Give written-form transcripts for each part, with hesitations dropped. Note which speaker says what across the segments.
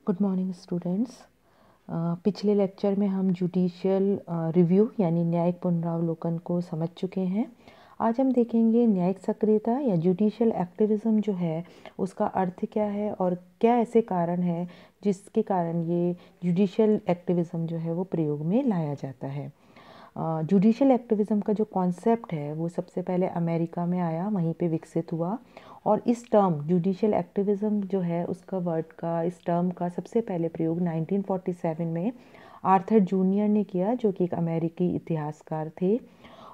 Speaker 1: Good morning students. पिछले lecture में हम जुडिशियल रिव्यू यानी न्यायिक पुनरावलोकन को समझ चुके हैं। आज हम देखेंगे न्यायिक सक्रियता या जुडिशियल एक्टिविज्म जो है उसका अर्थ क्या है और क्या ऐसे कारण है जिसके कारण ये जुडिशियल एक्टिविज्म जो है वो प्रयोग में लाया जाता है। जुडिशियल एक्टिविज्म का जो कॉन्सेप्ट है वो सबसे पहले अमेरिका में आया, वहीं पे विकसित हुआ। और इस टर्म जुडिशियल एक्टिविज्म जो है उसका वर्ड का इस टर्म का सबसे पहले प्रयोग 1947 में आर्थर जूनियर ने किया, जो कि एक अमेरिकी इतिहासकार थे।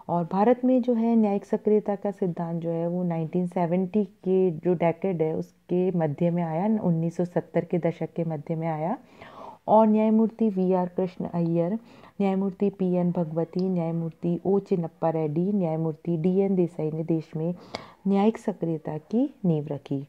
Speaker 1: और भारत में जो है न्यायिक सक्रियता का सिद्धांत जो है वो 1970 के जो डेकेड है उसके मध्य में आया, 1970 के दशक के मध्य में आया। और न्यायमूर्ति वी.आर. कृष्ण अय्यर, न्यायमूर्ति पी.एन. भगवती, न्यायमूर्ति ओ. चिन्नप्पा रेड्डी, न्यायमूर्ति डी.एन. देसाई ने देश में न्यायिक सक्रियता की नींव रखी।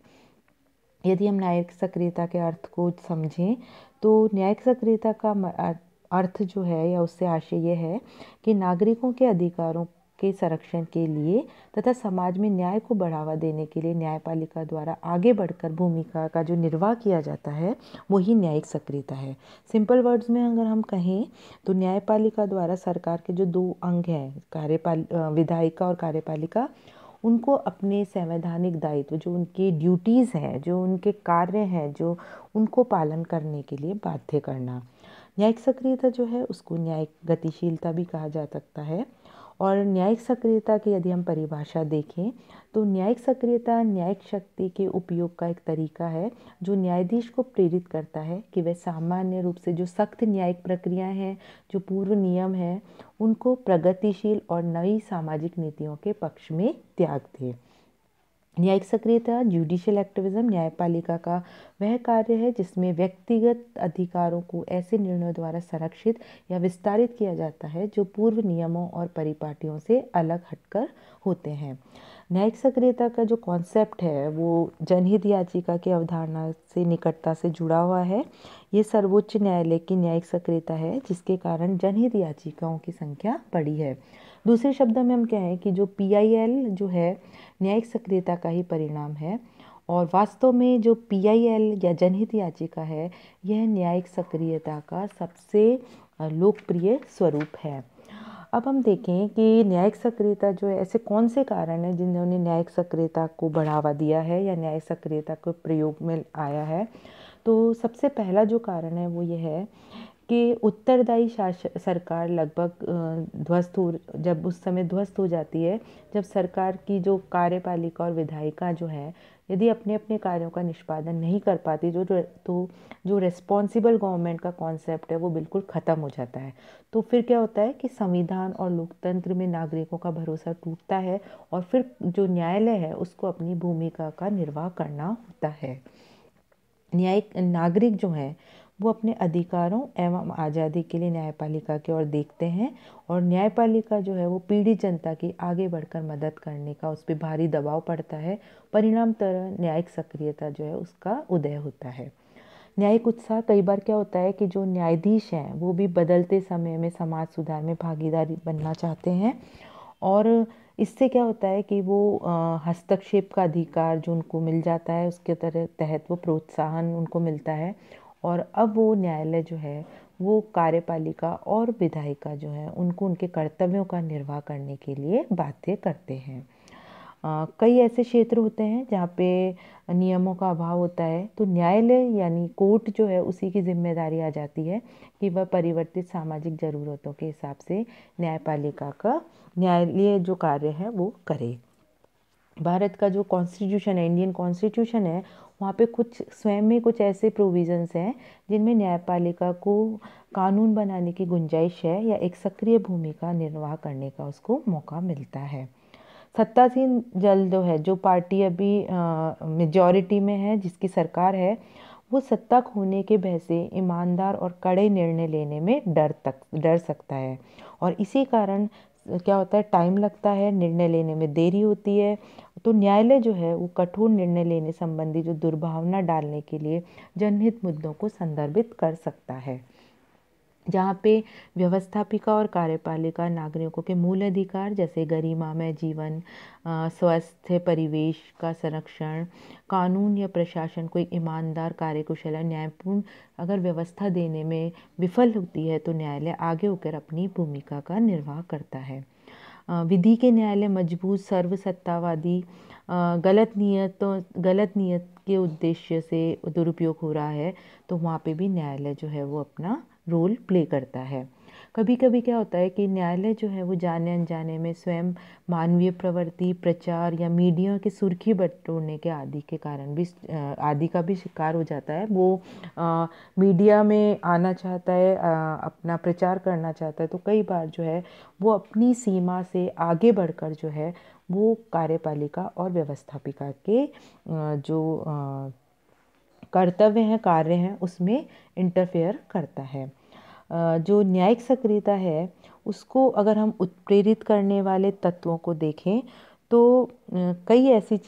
Speaker 1: यदि हम न्यायिक सक्रियता के अर्थ को समझें तो न्यायिक सक्रियता का अर्थ जो है या उससे आशय यह है कि नागरिकों के अधिकारों के संरक्षण के लिए तथा समाज में न्याय को बढ़ावा देने के लिए न्यायपालिका द्वारा आगे बढ़कर भूमिका का जो निर्वाह किया जाता है वही न्यायिक सक्रियता है। सिंपल वर्ड्स में अगर हम कहें तो न्यायपालिका द्वारा सरकार के जो दो अंग हैं, विधायिका और कार्यपालिका, उनको अपने संवैधानिक दायित्व जो उनकी ड्यूटीज़ हैं, जो उनके कार्य हैं, जो उनको पालन करने के लिए बाध्य करना। न्यायिक सक्रियता जो है उसको न्यायिक गतिशीलता भी कहा जा सकता है। और न्यायिक सक्रियता की यदि हम परिभाषा देखें तो न्यायिक सक्रियता न्यायिक शक्ति के उपयोग का एक तरीका है जो न्यायाधीश को प्रेरित करता है कि वह सामान्य रूप से जो सख्त न्यायिक प्रक्रियाएं हैं, जो पूर्व नियम हैं, उनको प्रगतिशील और नई सामाजिक नीतियों के पक्ष में त्याग दे। न्यायिक सक्रियता जुडिशियल एक्टिविज्म न्यायपालिका का वह कार्य है जिसमें व्यक्तिगत अधिकारों को ऐसे निर्णयों द्वारा संरक्षित या विस्तारित किया जाता है जो पूर्व नियमों और परिपाटियों से अलग हटकर होते हैं। न्यायिक सक्रियता का जो कॉन्सेप्ट है वो जनहित याचिका की अवधारणा से निकटता से जुड़ा हुआ है। ये सर्वोच्च न्यायालय की न्यायिक सक्रियता है जिसके कारण जनहित याचिकाओं की संख्या बढ़ी है। दूसरे शब्दों में हम कहें कि जो PIL जो है न्यायिक सक्रियता का ही परिणाम है। और वास्तव में जो PIL या जनहित याचिका है यह न्यायिक सक्रियता का सबसे लोकप्रिय स्वरूप है। अब हम देखें कि न्यायिक सक्रियता जो है, ऐसे कौन से कारण हैं जिन्होंने न्यायिक सक्रियता को बढ़ावा दिया है या न्यायिक सक्रियता को प्रयोग में आया है। तो सबसे पहला जो कारण है वो ये है कि उत्तरदायी सरकार लगभग जब उस समय ध्वस्त हो जाती है, जब सरकार की जो कार्यपालिका और विधायिका जो है यदि अपने अपने कार्यों का निष्पादन नहीं कर पाती तो जो रिस्पॉन्सिबल गवर्नमेंट का कॉन्सेप्ट है वो बिल्कुल ख़त्म हो जाता है। तो फिर क्या होता है कि संविधान और लोकतंत्र में नागरिकों का भरोसा टूटता है और फिर जो न्यायालय है उसको अपनी भूमिका का निर्वाह करना होता है। न्यायिक नागरिक जो हैं वो अपने अधिकारों एवं आज़ादी के लिए न्यायपालिका की ओर देखते हैं और न्यायपालिका जो है वो पीड़ित जनता की आगे बढ़कर मदद करने का उस पर भारी दबाव पड़ता है। परिणामतः न्यायिक सक्रियता जो है उसका उदय होता है। न्यायिक उत्साह कई बार क्या होता है कि जो न्यायाधीश हैं वो भी बदलते समय में समाज सुधार में भागीदारी बनना चाहते हैं और इससे क्या होता है कि वो हस्तक्षेप का अधिकार जो उनको मिल जाता है उसके तहत वो प्रोत्साहन उनको मिलता है और अब वो न्यायालय जो है वो कार्यपालिका और विधायिका जो है उनको उनके कर्तव्यों का निर्वाह करने के लिए बाध्य करते हैं। कई ऐसे क्षेत्र होते हैं जहाँ पे नियमों का अभाव होता है, तो न्यायालय यानी कोर्ट जो है उसी की जिम्मेदारी आ जाती है कि वह परिवर्तित सामाजिक ज़रूरतों के हिसाब से न्यायपालिका का न्यायालय जो कार्य है वो करे। भारत का जो कॉन्स्टिट्यूशन है, इंडियन कॉन्स्टिट्यूशन है, वहाँ पे कुछ स्वयं में कुछ ऐसे प्रोविजंस हैं जिनमें न्यायपालिका को कानून बनाने की गुंजाइश है या एक सक्रिय भूमिका निर्वाह करने का उसको मौका मिलता है। सत्तासीन दल जो है, जो पार्टी अभी मेजॉरिटी में है, जिसकी सरकार है, वो सत्ता खोने के भय से ईमानदार और कड़े निर्णय लेने में डर सकता है और इसी कारण क्या होता है, टाइम लगता है, निर्णय लेने में देरी होती है। तो न्यायालय जो है वो कठोर निर्णय लेने संबंधी जो दुर्भावना डालने के लिए जनहित मुद्दों को संदर्भित कर सकता है। जहाँ पे व्यवस्थापिका और कार्यपालिका नागरिकों के मूल अधिकार जैसे गरिमामय जीवन, स्वास्थ्य, परिवेश का संरक्षण, कानून या प्रशासन को एक ईमानदार, कार्यकुशल और न्यायपूर्ण अगर व्यवस्था देने में विफल होती है तो न्यायालय आगे होकर अपनी भूमिका का निर्वाह करता है। विधि के न्यायालय मजबूत, सर्वसत्तावादी, गलत नियत के उद्देश्य से दुरुपयोग हो रहा है तो वहाँ पे भी न्यायालय जो है वो अपना रोल प्ले करता है। कभी कभी क्या होता है कि न्यायालय जो है वो जाने अनजाने में स्वयं मानवीय प्रवृत्ति, प्रचार या मीडिया के सुर्खी बटोरने के आदि के कारण भी आदि का भी शिकार हो जाता है। वो मीडिया में आना चाहता है, अपना प्रचार करना चाहता है, तो कई बार जो है वो अपनी सीमा से आगे बढ़कर जो है वो कार्यपालिका और व्यवस्थापिका के जो कर्तव्य हैं, कार्य हैं, उसमें इंटरफेयर करता है। जो न्यायिक सक्रियता है उसको अगर हम उत्प्रेरित करने वाले तत्वों को देखें तो कई ऐसी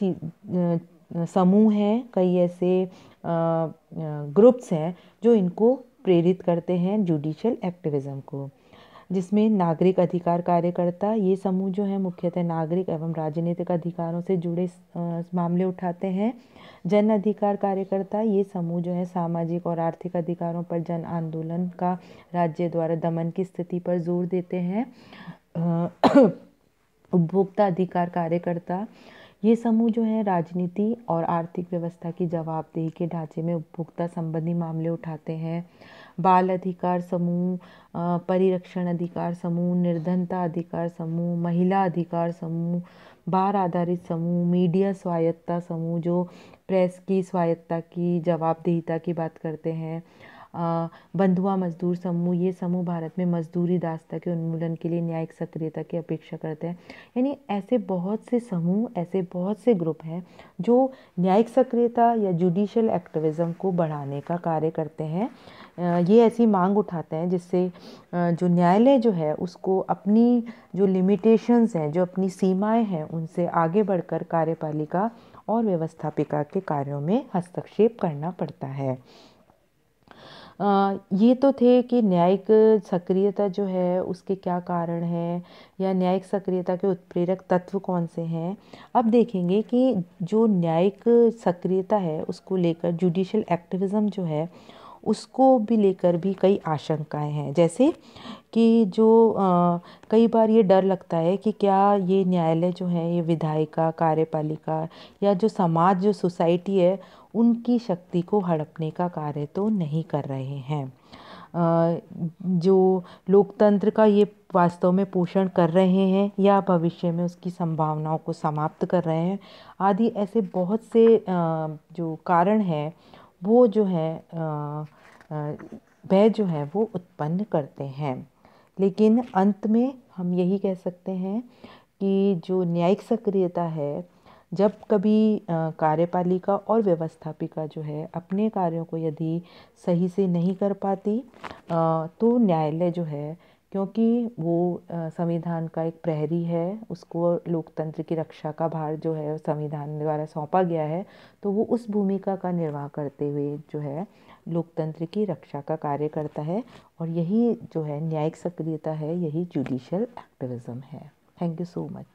Speaker 1: समूह हैं, कई ऐसे ग्रुप्स हैं जो इनको प्रेरित करते हैं जुडिशियल एक्टिविज्म को, जिसमें नागरिक अधिकार कार्यकर्ता, ये समूह जो है मुख्यतः नागरिक एवं राजनीतिक अधिकारों से जुड़े मामले उठाते हैं। जन अधिकार कार्यकर्ता, ये समूह जो है सामाजिक और आर्थिक अधिकारों पर जन आंदोलन का राज्य द्वारा दमन की स्थिति पर जोर देते हैं। उपभोक्ता अधिकार कार्यकर्ता, ये समूह जो है राजनीति और आर्थिक व्यवस्था की जवाबदेही के ढांचे में उपभोक्ता संबंधी मामले उठाते हैं। बाल अधिकार समूह, परिरक्षण अधिकार समूह, निर्धनता अधिकार समूह, महिला अधिकार समूह, बार आधारित समूह, मीडिया स्वायत्तता समूह जो प्रेस की स्वायत्तता की, जवाबदेहिता की बात करते हैं। बंधुआ मजदूर समूह, ये समूह भारत में मजदूरी दास्ता के उन्मूलन के लिए न्यायिक सक्रियता की अपेक्षा करते हैं। यानी ऐसे बहुत से समूह, ऐसे बहुत से ग्रुप हैं जो न्यायिक सक्रियता या जुडिशियल एक्टिविज्म को बढ़ाने का कार्य करते हैं। ये ऐसी मांग उठाते हैं जिससे जो न्यायालय जो है उसको अपनी जो लिमिटेशंस हैं, जो अपनी सीमाएं हैं, उनसे आगे बढ़कर कार्यपालिका और व्यवस्थापिका के कार्यों में हस्तक्षेप करना पड़ता है। ये तो थे कि न्यायिक सक्रियता जो है उसके क्या कारण हैं या न्यायिक सक्रियता के उत्प्रेरक तत्व कौन से हैं। अब देखेंगे कि जो न्यायिक सक्रियता है उसको लेकर जुडिशियल एक्टिविज्म जो है उसको भी लेकर भी कई आशंकाएं हैं। जैसे कि जो कई बार ये डर लगता है कि क्या ये न्यायालय जो है ये विधायिका, कार्यपालिका या जो समाज, जो सोसाइटी है, उनकी शक्ति को हड़पने का कार्य तो नहीं कर रहे हैं। जो लोकतंत्र का ये वास्तव में पोषण कर रहे हैं या भविष्य में उसकी संभावनाओं को समाप्त कर रहे हैं, आदि ऐसे बहुत से जो कारण हैं वो जो है वह जो है वो उत्पन्न करते हैं। लेकिन अंत में हम यही कह सकते हैं कि जो न्यायिक सक्रियता है, जब कभी कार्यपालिका और व्यवस्थापिका जो है अपने कार्यों को यदि सही से नहीं कर पाती तो न्यायालय जो है, क्योंकि वो संविधान का एक प्रहरी है, उसको लोकतंत्र की रक्षा का भार जो है संविधान द्वारा सौंपा गया है, तो वो उस भूमिका का निर्वाह करते हुए जो है लोकतंत्र की रक्षा का कार्य करता है। और यही जो है न्यायिक सक्रियता है, यही जुडिशियल एक्टिविज्म है। Thank you so much.